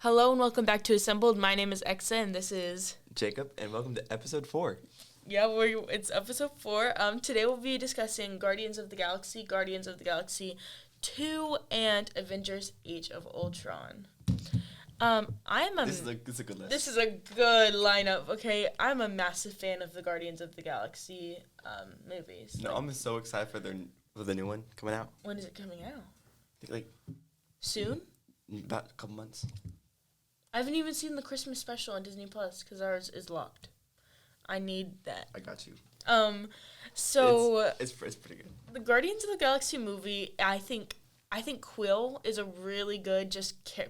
Hello and welcome back to Assembled. My name is Exa and this is Jacob, and welcome to episode 4. Yeah, it's episode 4. Today we'll be discussing Guardians of the Galaxy 2, and Avengers: Age of Ultron. This is a good list. This is a good lineup. Okay, I'm a massive fan of the Guardians of the Galaxy movies. No, I'm so excited for the new one coming out. When is it coming out? I think Soon? About a couple months. I haven't even seen the Christmas special on Disney Plus because ours is locked. I need that. I got you. So it's pretty good. The Guardians of the Galaxy movie, I think Quill is a really good.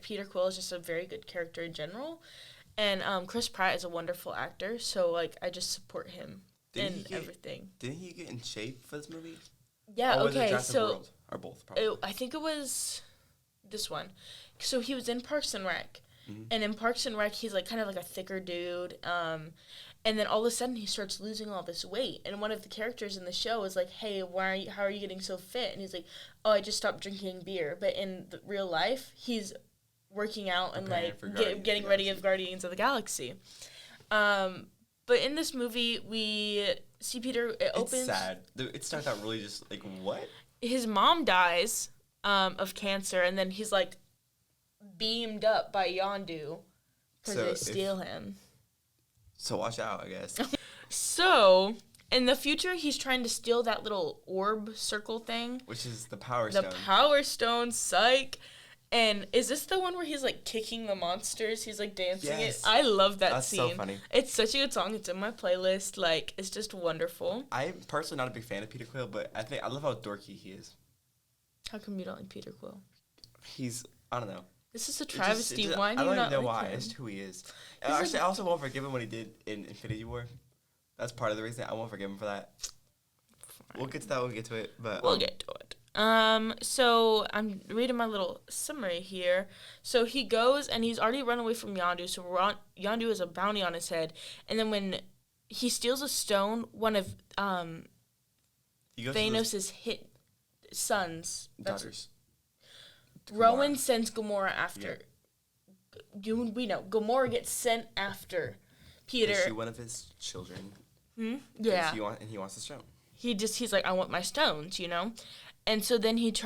Peter Quill is just a very good character in general, and Chris Pratt is a wonderful actor. So I just support him everything. Didn't he get in shape for this movie? Yeah. Or was it okay. Jurassic World? Or both? Probably. I think it was this one. So he was in Parks and Rec. Mm-hmm. And in Parks and Rec, he's kind of a thicker dude. And then all of a sudden, he starts losing all this weight. And one of the characters in the show is like, "Hey, how are you getting so fit?" And he's like, "Oh, I just stopped drinking beer." But in real life, he's working out and getting ready of Guardians of the Galaxy. But in this movie, we see Peter. Opens. It's sad. It starts out really just what? His mom dies of cancer, and then he's beamed up by Yondu because they steal him. So watch out, I guess. So, in the future, he's trying to steal that little orb circle thing. Which is the Power Stone. The Power Stone, psych. And is this the one where he's, kicking the monsters? He's, dancing it? I love that scene. That's so funny. It's such a good song. It's in my playlist. It's just wonderful. I'm personally not a big fan of Peter Quill, but I love how dorky he is. How come you don't like Peter Quill? I don't know. This is a travesty. Why do you not like him? I don't even know why. It's who he is. Actually, I also won't forgive him what he did in Infinity War. That's part of the reason I won't forgive him for that. Fine. We'll get to that when we get to it. But we'll get to it. So I'm reading my little summary here. So he goes and he's already run away from Yondu. So Yondu has a bounty on his head. And then when he steals a stone, one of Thanos' sons. Daughters. Rowan sends Gamora after. Yeah. We know. Gamora gets sent after Peter. Is she one of his children? Yeah. He wants the stone. He's like, I want my stones, And so then he meets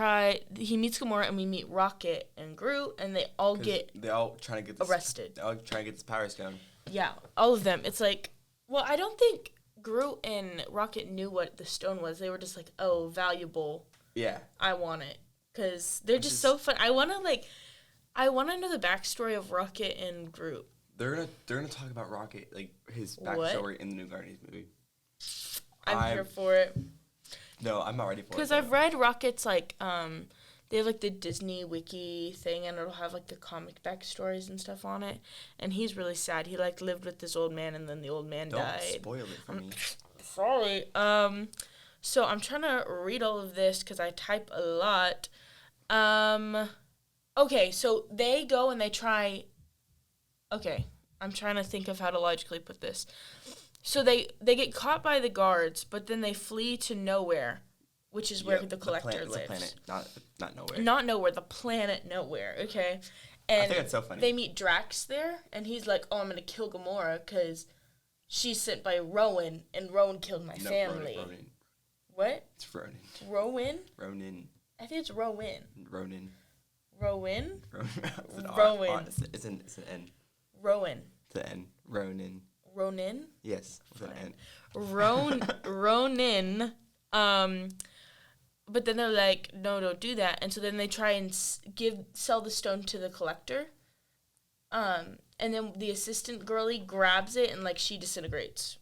Gamora, and we meet Rocket and Groot, and they all trying to get arrested. They all trying to get this Power Stone. Yeah, all of them. It's I don't think Groot and Rocket knew what the stone was. They were just like, oh, valuable. Yeah. I want it. Because they're just so fun. I want to know the backstory of Rocket and Groot. They're gonna talk about Rocket, his backstory in the new Guardians movie. I'm here for it. No, I'm not ready for it. Because I've read Rocket's they have the Disney wiki thing, and it'll have the comic backstories and stuff on it. And he's really sad. He lived with this old man, and then the old man died. Don't spoil it for me. Sorry. So I'm trying to read all of this because I type a lot. Okay, so they go and they try. Okay, I'm trying to think of how to logically put this. So they get caught by the guards, but then they flee to nowhere, which is where the Collector lives. The planet, not nowhere. Not nowhere, the planet nowhere. Okay, and I think that's so funny. They meet Drax there, and he's like, "Oh, I'm gonna kill Gamora because she's sent by Rowan, and Rowan killed my family." Ronan. What? It's Ronan. Rowan? Ronan. I think it's Rowan. Ronan. Rowan? Rowan. It's an N. Rowan. It's an N. Ronan. Ronin? Yes, with an N. Ronin. But then they're like, no, don't do that. And so then they try and sell the stone to the Collector. And then the assistant girlie grabs it and she disintegrates.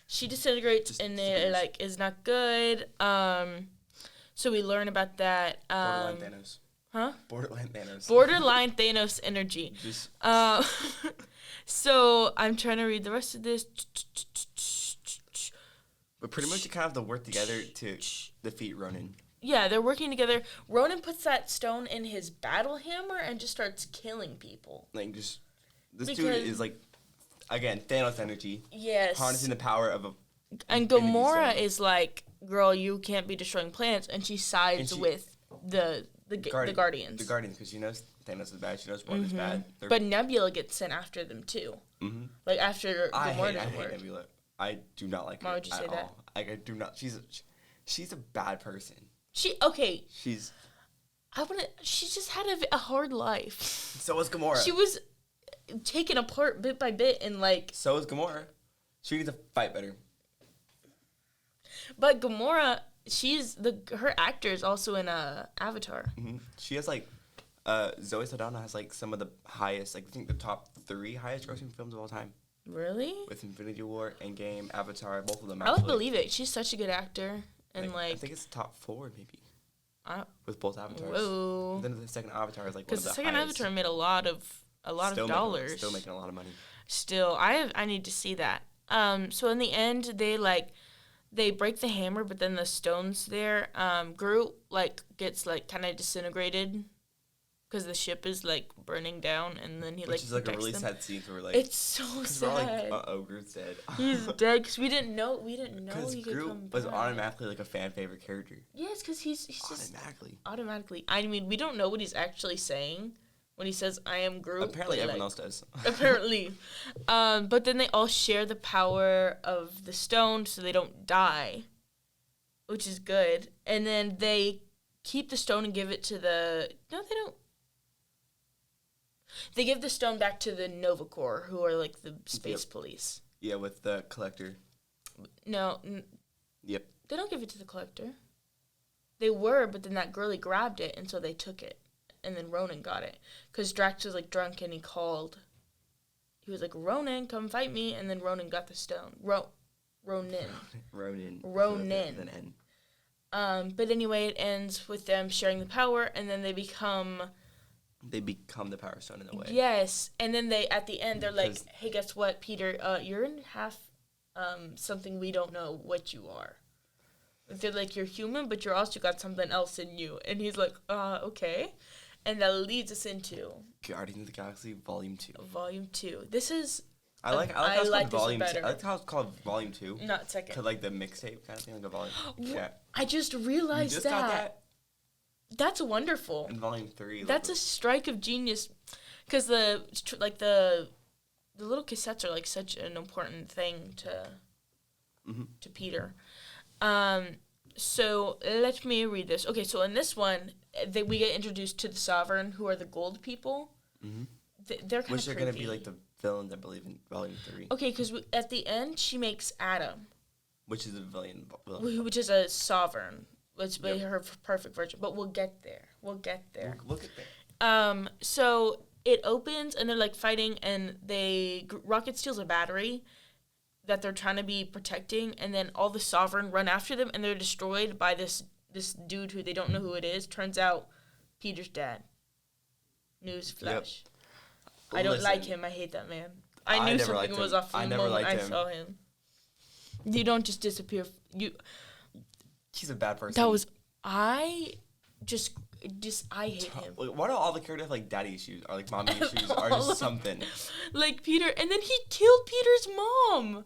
She disintegrates and it is not good. So we learn about that. Borderline Thanos. Huh? Borderline Thanos. Borderline Thanos energy. So I'm trying to read the rest of this. But pretty much you kind of have to work together to defeat Ronan. Yeah, they're working together. Ronan puts that stone in his battle hammer and just starts killing people. This dude is again, Thanos energy. Yes. Harnessing the power of a... And Gamora is like, girl, you can't be destroying planets. And she sides with the The Guardians. The Guardians, because she knows Thanos is bad. She knows Morgan's bad. But Nebula gets sent after them, too. Mm-hmm. Like, after Gamora I hate Nebula. I do not like her. Why would you say that? Like, I do not. She's a bad person. She just had a hard life. So was Gamora. She was taken apart bit by bit and, like... So is Gamora. She needs to fight better. But Gamora, her actor is also in Avatar. Mm-hmm. She has, like... Zoe Saldana has, like, some of the highest... Like, I think the top 3 highest grossing films of all time. Really? With Infinity War, Endgame, Avatar, both of them. I would believe it. She's such a good actor. And, like... I think it's top 4, maybe. With both Avatars. Whoa. And then the second Avatar is, like, one of the highest. Because the second Avatar made a lot of dollars. Still making a lot of money. Still. I need to see that. So in the end, they break the hammer, but then the stone's there. Groot, like, gets, like, kind of disintegrated because the ship is, like, burning down, and then he, like, which is, like, a really them. sad scene where, like... It's so sad. We're like, uh-oh, Groot's dead. He's dead, because we didn't know he could come Groot back. was automatically, like, a fan favorite character. Yes, because he's Automatically. I mean, we don't know what he's actually saying when he says, I am Groot. Apparently everyone else does. Apparently. But then they all share the power of the stone so they don't die, which is good. And then they keep the stone and give it to the... No, they don't. They give the stone back to the Nova Corps, who are, like, the space police. Yeah, with the Collector. No. Yep. They don't give it to the Collector. They were, but then that girlie grabbed it, and so they took it. And then Ronan got it. Because Drax was, like, drunk, and he called. He was like, Ronan, come fight me. And then Ronan got the stone. Ronan. But anyway, it ends with them sharing the power, and then they become... They become the Power Stone in a way. Yes. And then at the end, they're like, hey, guess what, Peter? You're in half something we don't know what you are. They're like, you're human, but you're also got something else in you. And he's like, okay. And that leads us into... Guardians of the Galaxy Volume 2. Volume 2. This is... I like how it's called Volume 2. I like how it's called Volume 2. Not second. To, like, the mixtape kind of thing, like a volume. Yeah. I just realized you just got that? That's wonderful. In Volume 3. That's a strike of genius. Because the little cassettes are, like, such an important thing to Peter. So let me read this. Okay, so in this one, we get introduced to the Sovereign, who are the gold people. Mm-hmm. They're kind of which are going to be, like, the villains, I believe, in Volume 3. Okay, because at the end, she makes Adam. Which is a villain. Which is a Sovereign. Let's be her perfect version. But we'll get there. We'll get there. So it opens, and they're, like, fighting, and Rocket steals a battery that they're trying to be protecting, and then all the Sovereign run after them, and they're destroyed by this dude who they don't know who it is. Turns out, Peter's dad. Newsflash. Yep. I don't like him. I hate that man. I knew something was off from the moment I saw him. You don't just disappear. He's a bad person. I hate him. Why do all the characters have, like, daddy issues or, like, mommy issues or just something? Like Peter, and then he killed Peter's mom.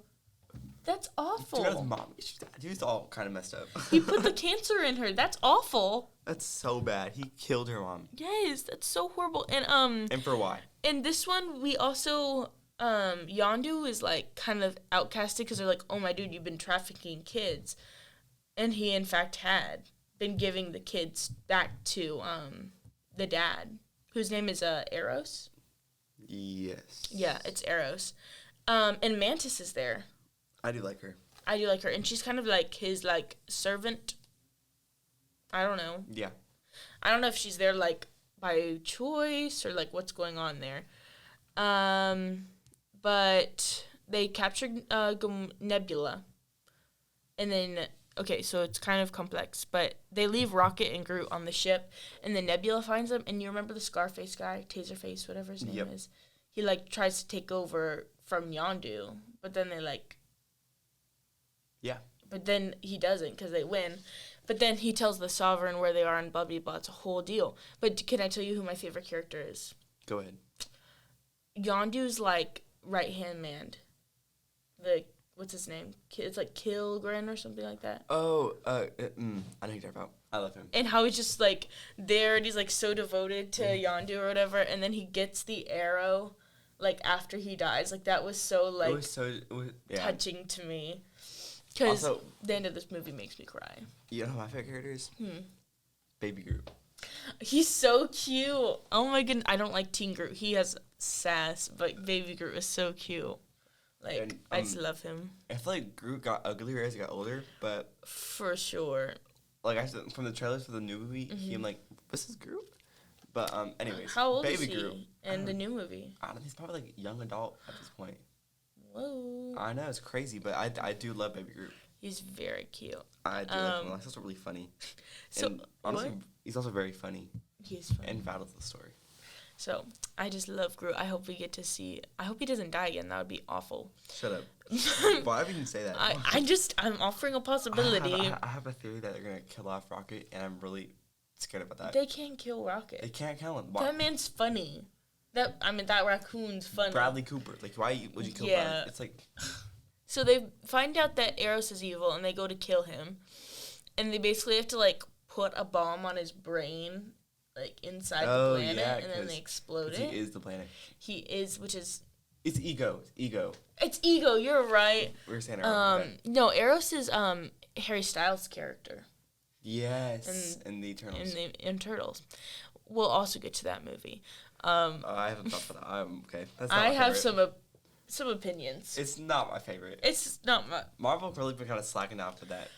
That's awful. Dude has mom issues. Dude's all kind of messed up. He put the cancer in her. That's awful. That's so bad. He killed her mom. Yes, that's so horrible. And for why? In this one, we also Yondu is, like, kind of outcasted because they're like, oh my dude, you've been trafficking kids. And he, in fact, had been giving the kids back to the dad, whose name is Eros. Yes. Yeah, it's Eros. And Mantis is there. I do like her. And she's kind of like his, like, servant. I don't know. Yeah. I don't know if she's there, like, by choice or, like, what's going on there. But they captured Nebula. And then... Okay, so it's kind of complex, but they leave Rocket and Groot on the ship, and then Nebula finds them, and you remember the Scarface guy, Taserface, whatever his name is? He, like, tries to take over from Yondu, but then they, like... Yeah. But then he doesn't, because they win. But then he tells the Sovereign where they are, and blah, blah, blah. It's a whole deal. But can I tell you who my favorite character is? Go ahead. Yondu's, like, right-hand man. What's his name? It's like Kilgren or something like that. Oh, I know who you're talking about. I love him. And how he's just, like, there, and he's, like, so devoted to Yondu or whatever, and then he gets the arrow, like, after he dies. Like, that was so, like, touching to me. Because the end of this movie makes me cry. You know who my favorite character is? Baby Groot. He's so cute. Oh, my goodness. I don't like Teen Groot. He has sass, but Baby Groot is so cute. Like, and, I just love him. I feel like Groot got uglier as he got older, but... For sure. Like, I said, from the trailers for the new movie, I'm like, this is Groot? But, anyways. How old Baby is he Groot, in the new movie? I don't know. He's probably, like, young adult at this point. Whoa. I know, it's crazy, but I do love Baby Groot. He's very cute. I do love him. He's also really funny. So, and honestly, he's also very funny. He's funny. And valid to the story. So, I just love Groot. I hope we get to see... I hope he doesn't die again. That would be awful. Shut up. Why would you say that? I'm offering a possibility. I have a theory that they're going to kill off Rocket, and I'm really scared about that. They can't kill Rocket. They can't kill him. Why? That man's funny. That raccoon's funny. Bradley Cooper. Like, why would you kill Bradley? It's like... So they find out that Eros is evil, and they go to kill him. And they basically have to, like, put a bomb on his brain... like, inside the planet, and then they explode it. He is the planet. He is, which is... It's ego. It's ego, you're right. We were saying it no, Eros is, Harry Styles' character. Yes, in the Eternals. In Turtles. We'll also get to that movie. I haven't thought for that. Okay. That's not I my have favorite. some opinions. It's not my favorite. It's not my... Marvel really been kind of slacking off for that.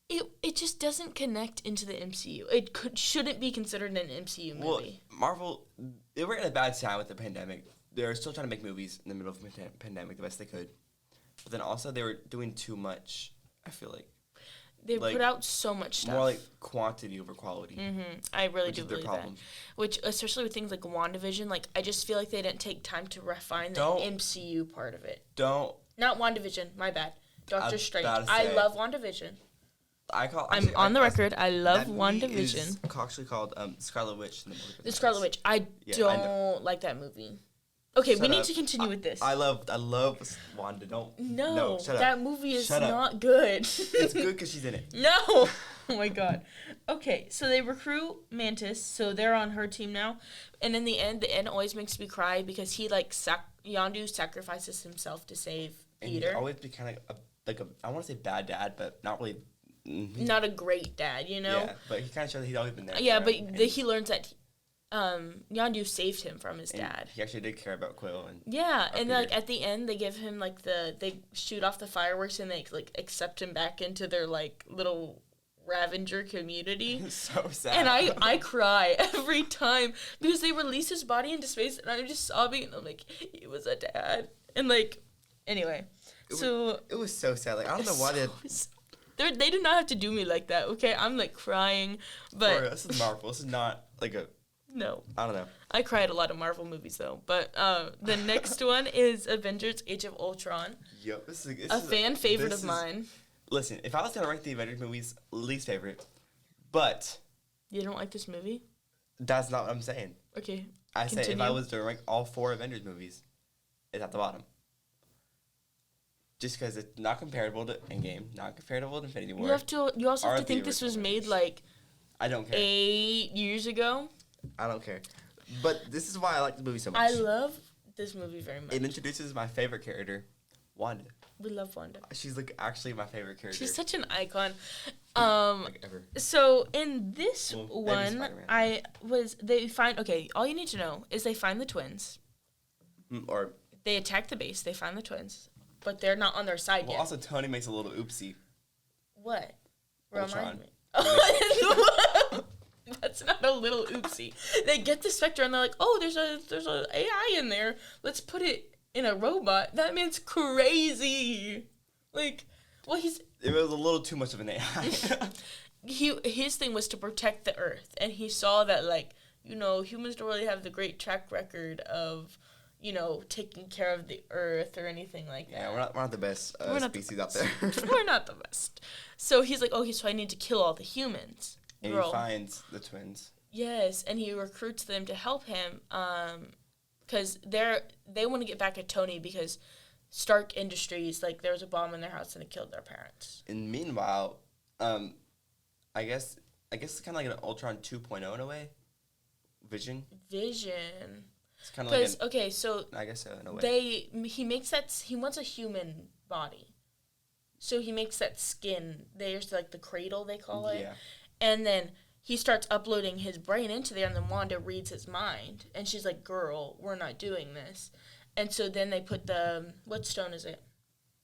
It just doesn't connect into the MCU. It shouldn't be considered an MCU movie. Well, Marvel, they were in a bad time with the pandemic. They were still trying to make movies in the middle of the pandemic the best they could. But then also they were doing too much, I feel like. They put out so much stuff. More like quantity over quality. I really do believe that. Which, especially with things like WandaVision, like, I just feel like they didn't take time to refine the MCU part of it. Not WandaVision, my bad. Doctor Strange. I love WandaVision. I'm on the record. I love WandaVision. It's actually called Scarlet Witch. The Scarlet Witch. I don't like that movie. Okay, we need to continue with this. I love Wanda. No, shut up. That movie is not good. It's good because she's in it. No. Oh my god. Okay, so they recruit Mantis, so they're on her team now, and in the end always makes me cry because he Yondu sacrifices himself to save Peter. And he always be kind of I want to say bad dad, but not really. Not a great dad, you know? Yeah, but he kind of shows that he's always been there. Yeah, but he learns that Yondu saved him from his dad. He actually did care about Quill. And like at the end, they give him like they shoot off the fireworks and they like accept him back into their like little Ravenger community. So sad. And I cry every time because they release his body into space and I'm just sobbing and I'm like, he was a dad. And like, anyway, it was so sad. Like I don't know why they do not have to do me like that, okay? I'm, like, crying, but... Sorry, this is Marvel. This is not, like, a... No. I don't know. I cry at a lot of Marvel movies, though. But the next one is Avengers Age of Ultron. Yep. This is a fan favorite of mine. Listen, if I was going to rank the Avengers movies, least favorite, but... You don't like this movie? That's not what I'm saying. Okay, I say if I was to rank all 4 Avengers movies, it's at the bottom. Just because it's not comparable to Endgame, not comparable to Infinity War. You also have to think this was made like... I don't care. 8 years ago. I don't care. But this is why I like the movie so much. I love this movie very much. It introduces my favorite character, Wanda. We love Wanda. She's like actually my favorite character. She's such an icon. Like ever. So in this one, all you need to know is they find the twins. Or they attack the base, they find the twins. But they're not on their side yet. Also, Tony makes a little oopsie. What? Ultron. That's not a little oopsie. They get the Spectre and they're like, oh, there's a AI in there. Let's put it in a robot. That man's crazy. Like, well, It was a little too much of an AI. His thing was to protect the Earth, and he saw that, like, you know, humans don't really have the great track record of, you know, taking care of the Earth or anything like that. Yeah, we're not the best species out there. We're not the best. So he's like, okay, so I need to kill all the humans. And he finds the twins. Yes, and he recruits them to help him because they want to get back at Tony because Stark Industries, like, there was a bomb in their house and it killed their parents. And meanwhile, I guess I guess it's kind of like an Ultron 2.0 in a way. Vision. Vision. It's kind of like Because okay, so I guess so in a way. he wants a human body, so he makes that skin. There's like the cradle they call it, Yeah. and then he starts uploading his brain into there, and then Wanda reads his mind, and she's like, "Girl, we're not doing this," and so then they put the what stone is it?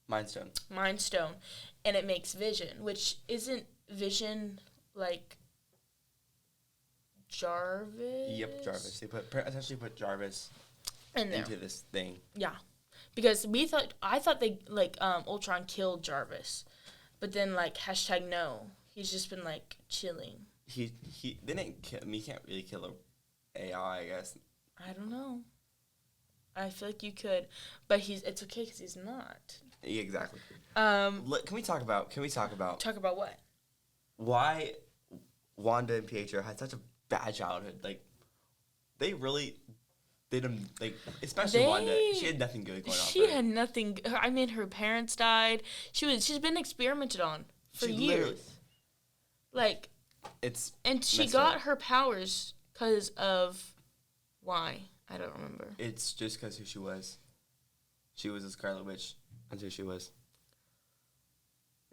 Mind Stone. Mind Stone, and it makes Vision, which isn't Vision like Jarvis? Yep, Jarvis. They essentially put Jarvis in there. into this thing. Yeah, because I thought they like Ultron killed Jarvis, but then like #no, he's just been like chilling. They didn't kill. I mean, you can't really kill a AI, I guess. I don't know. I feel like you could, but it's okay because he's not. Yeah, exactly. Talk Can we talk about about what? why Wanda and Pietro had such a bad childhood? Like, they really didn't, like, especially Wanda. She had nothing good going on. She had nothing. I mean, her parents died. She's been experimented on for years. Like, and she got her powers because of why? I don't remember. It's just because who she was. She was a Scarlet Witch. That's who she was.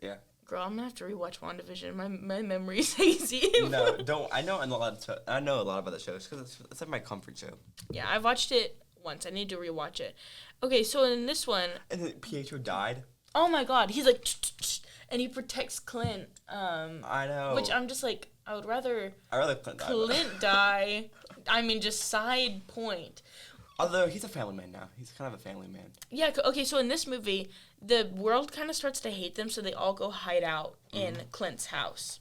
Yeah. Girl, I'm gonna have to rewatch WandaVision. My memory's hazy. No, don't. I know a lot about the shows because it's like my comfort show. Yeah, I watched it once. I need to rewatch it. Okay, so in this one, and then Pietro died. Oh my God, he's like, and he protects Clint. I know. Which I'm just like, I'd rather Clint die. I mean, just side point. Although he's a family man now. He's kind of a family man. Yeah, okay, so in this movie, the world kind of starts to hate them, so they all go hide out in Clint's house.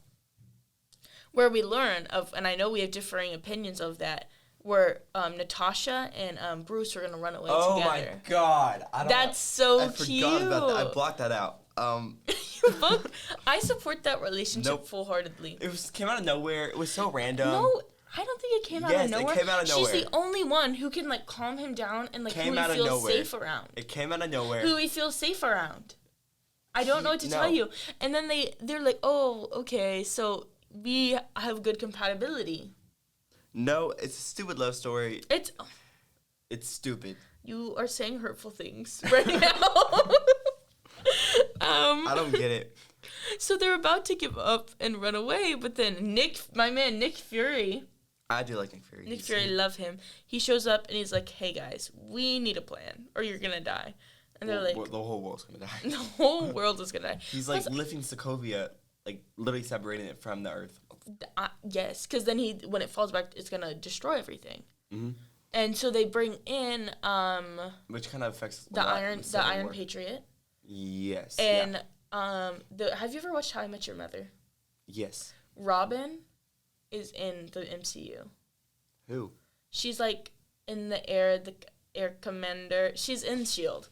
Where we learn of, and I know we have differing opinions of that, where Natasha and Bruce are going to run away together. Oh my God. That's so cute. I forgot about that. I blocked that out. I support that relationship full-heartedly. It came out of nowhere. It was so random. No, I don't think it came out of nowhere. Yes, it came out of nowhere. She's the only one who can like calm him down and like who he feels safe around. It came out of nowhere. Who he feels safe around. I don't know what to tell you. And then they're like, oh, okay, so we have good compatibility. No, it's a stupid love story. It's stupid. You are saying hurtful things right now. I don't get it. So they're about to give up and run away, but then my man Nick Fury. I do like Nick Fury. Nick Fury, love him. He shows up and he's like, hey guys, we need a plan or you're gonna die. And they're like, the whole world's gonna die. The whole world is gonna die. He's like lifting Sokovia, like literally separating it from the Earth. Yes, because then when it falls back, it's gonna destroy everything. Mm-hmm. And so they bring in which kind of affects the Iron Patriot. Yes. And have you ever watched How I Met Your Mother? Yes. Robin is in the MCU. Who? She's like in the air commander. She's in S.H.I.E.L.D.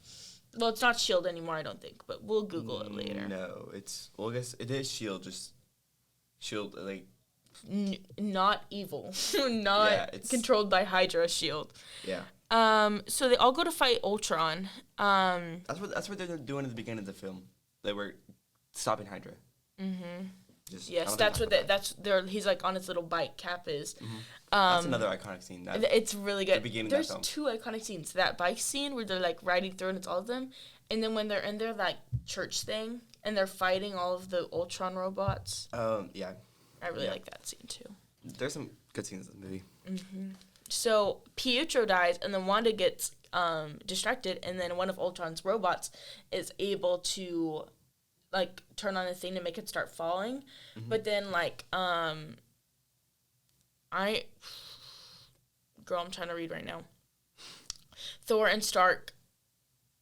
Well, it's not S.H.I.E.L.D. anymore, I don't think, but we'll Google it later. No, I guess it is S.H.I.E.L.D., just S.H.I.E.L.D., like... not evil. Not controlled by Hydra S.H.I.E.L.D. Yeah. So they all go to fight Ultron. That's what they're doing at the beginning of the film. They were stopping Hydra. Mm-hmm. He's like on his little bike. Cap is. Mm-hmm. That's another iconic scene. It's really good. There's of that two iconic scenes. That bike scene where they're like riding through and it's all of them, and then when they're in their like church thing and they're fighting all of the Ultron robots. Yeah. I really like that scene too. There's some good scenes in the movie. Mm-hmm. So Pietro dies, and then Wanda gets distracted, and then one of Ultron's robots is able to like turn on a thing to make it start falling. Mm-hmm. But then like I'm trying to read right now. Thor and Stark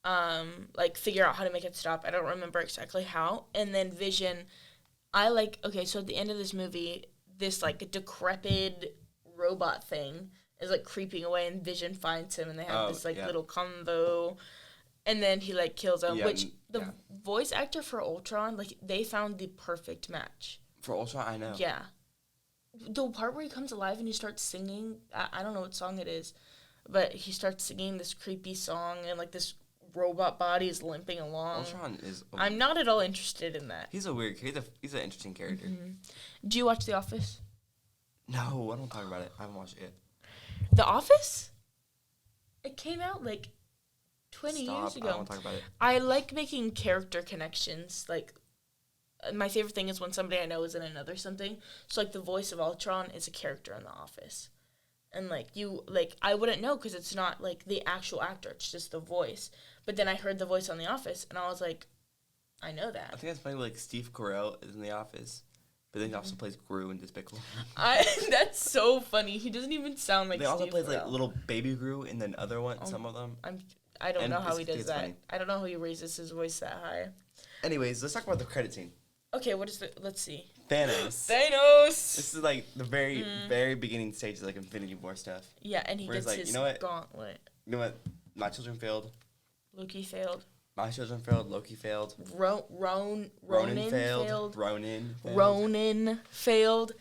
like figure out how to make it stop. I don't remember exactly how. And then Vision, so at the end of this movie, this like decrepit robot thing is like creeping away, and Vision finds him, and they have this little convo. And then he, like, kills him, voice actor for Ultron, like, they found the perfect match. For Ultron, I know. Yeah. The part where he comes alive and he starts singing, I don't know what song it is, but he starts singing this creepy song, and, like, this robot body is limping along. Ultron is... I'm not at all interested in that. He's a weird... He's an interesting character. Mm-hmm. Do you watch The Office? No, I don't talk about it. I haven't watched it yet. The Office? It came out, like, 20 years ago. I don't talk about it. I like making character connections. Like, my favorite thing is when somebody I know is in another something. So, like, the voice of Ultron is a character in The Office. And, like, I wouldn't know because it's not, like, the actual actor. It's just the voice. But then I heard the voice on The Office, and I was like, I know that. I think that's funny, like, Steve Carell is in The Office. But then he also plays Gru in Despicable. That's so funny. He doesn't even sound like Steve Carell. They also play, like, little baby Gru in then other one, some of them. I don't know how he does that. Funny. I don't know how he raises his voice that high. Anyways, let's talk about the credit scene. Okay, let's see. Thanos. This is like the very, very beginning stages of like Infinity War stuff. Yeah, and he gets like, his gauntlet. You know what? My children failed. Loki failed. My children failed. Loki failed. Ronan failed. Ronan failed.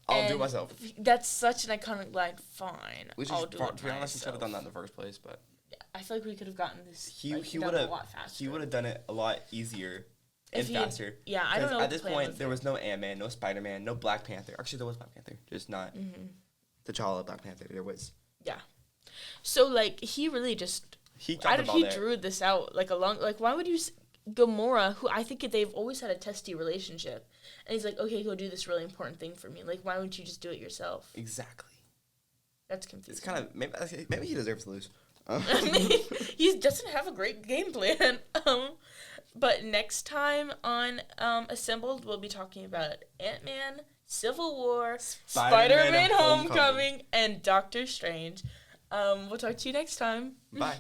I'll do it myself. That's such an iconic line. Fine. I'll do it. To be honest, we should have done that in the first place, but yeah, I feel like we could have gotten this. He would have a lot faster. He would have done it a lot easier and faster. Yeah, I don't know. At this point, there was no Ant-Man, no Spider-Man, no Black Panther. Actually, there was Black Panther, just not T'Challa Black Panther. There was. Yeah. So he really just. He drew this out why would you Gamora, who I think they've always had a testy relationship, and he's like, okay, go do this really important thing for me. Like, why wouldn't you just do it yourself? Exactly. That's confusing. It's kind of maybe he deserves to lose. I mean, he doesn't have a great game plan. But next time on Assembled, we'll be talking about Ant-Man, Civil War, Spider-Man Homecoming, and Doctor Strange. We'll talk to you next time. Bye.